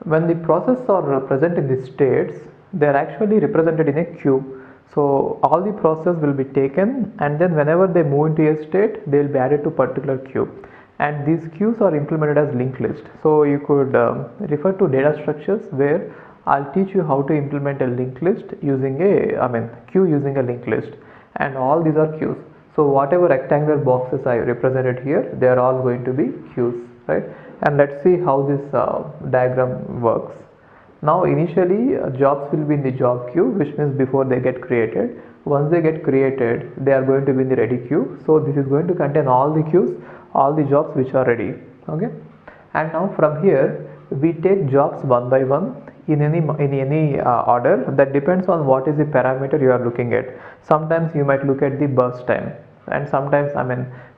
When the processes are present in the states, they are actually represented in a queue. So all the processes will be taken, and then whenever they move into a state, they will be added to particular queue. And these queues are implemented as linked list. So you could refer to data structures where I'll teach you how to implement a linked list using queue using a linked list. And all these are queues. So whatever rectangular boxes I represented here, they are all going to be queues, right? And let's see how this diagram works. Now initially jobs will be in the job queue, which means before they get created. Once they get created, they are going to be in the ready queue. So this is going to contain all the queues, all the jobs which are ready. Okay. And now from here we take jobs one by one in any order. That depends on what is the parameter you are looking at. Sometimes you might look at the burst time, and sometimes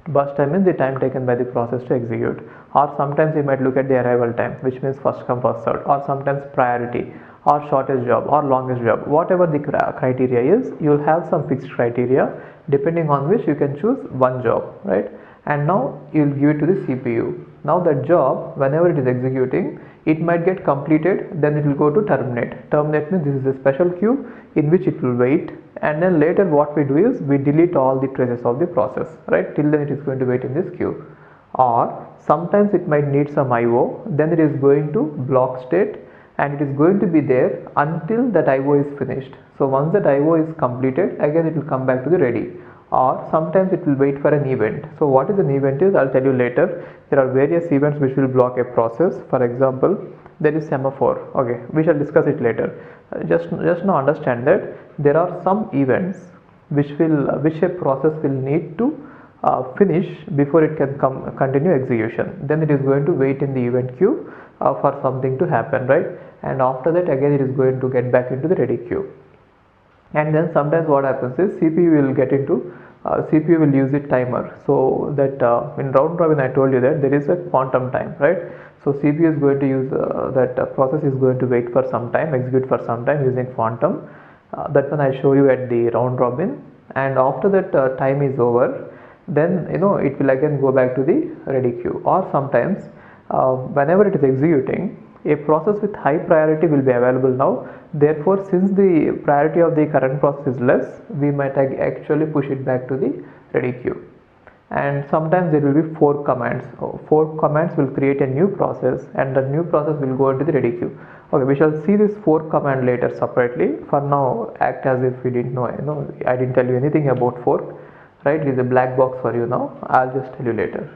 burst time means the time taken by the process to execute, or sometimes you might look at the arrival time, which means first come first served, or sometimes priority, or shortest job, or longest job. Whatever the criteria is, you will have some fixed criteria depending on which you can choose one job, right? And now you will give it to the CPU. Now that job, whenever it is executing, it might get completed, then it will go to terminate. Terminate means this is a special queue in which it will wait, and then later what we do is we delete all the traces of the process, right? Till then it is going to wait in this queue. Or sometimes it might need some IO, then it is going to block state, and it is going to be there until that IO is finished. So once that IO is completed, again it will come back to the ready. Or sometimes it will wait for an event. So what is an event is, I'll tell you later. There are various events which will block a process. For example, there is semaphore. Okay, we shall discuss it later. Just now understand that there are some events which a process will need to finish before it can continue execution. Then it is going to wait in the event queue for something to happen, right? And after that again it is going to get back into the ready queue. And then sometimes what happens is CPU will get into CPU will use it timer. So that in round robin I told you that there is a quantum time, right? So CPU is going to use that process is going to wait for some time, execute for some time using quantum. That one I show you at the round robin, and after that time is over, then it will again go back to the ready queue. Or sometimes whenever it is executing, a process with high priority will be available now. Therefore, since the priority of the current process is less, we might actually push it back to the ready queue. And sometimes there will be 4 commands. 4 commands will create a new process, and the new process will go into the ready queue. Okay, we shall see this 4 command later separately. For now, act as if we didn't know. I didn't tell you anything about fork, right? It is a black box for you now. I'll just tell you later.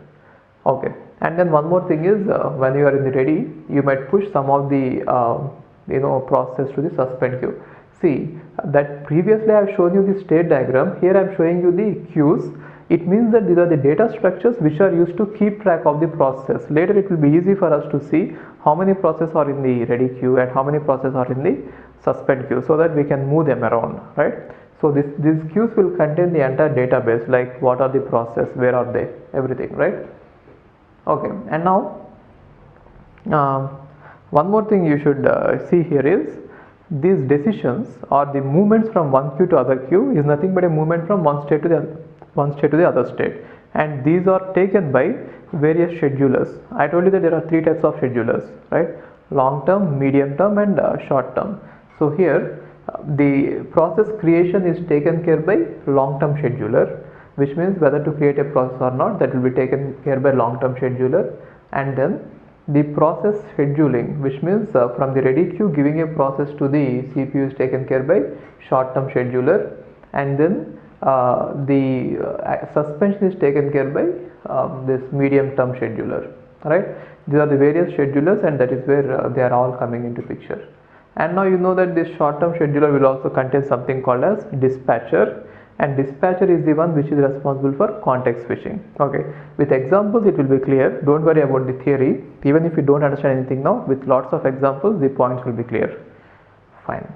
Okay, and then one more thing is when you are in the ready, you might push some of the process to the suspend queue. See that previously I have shown you the state diagram. Here I am showing you the queues. It means that these are the data structures which are used to keep track of the process. Later it will be easy for us to see how many processes are in the ready queue and how many processes are in the suspend queue, so that we can move them around, right? So these queues will contain the entire database, like what are the process, where are they, everything, right? Okay, and now one more thing you should see here is these decisions or the movements from one queue to other queue is nothing but a movement from one state to the other state, and these are taken by various schedulers. I told you that there are 3 types of schedulers, right? Long term, medium term, and short term. So here the process creation is taken care by long term scheduler, which means whether to create a process or not, that will be taken care by long term scheduler. And then the process scheduling, which means from the ready queue giving a process to the CPU is taken care by short term scheduler. And then the suspension is taken care by this medium term scheduler, right? These are the various schedulers, and that is where they are all coming into picture. And now you know that this short term scheduler will also contain something called as dispatcher, and dispatcher is the one which is responsible for context switching. Okay, with examples it will be clear. Don't worry about the theory. Even if you don't understand anything now, with lots of examples the points will be clear. Fine.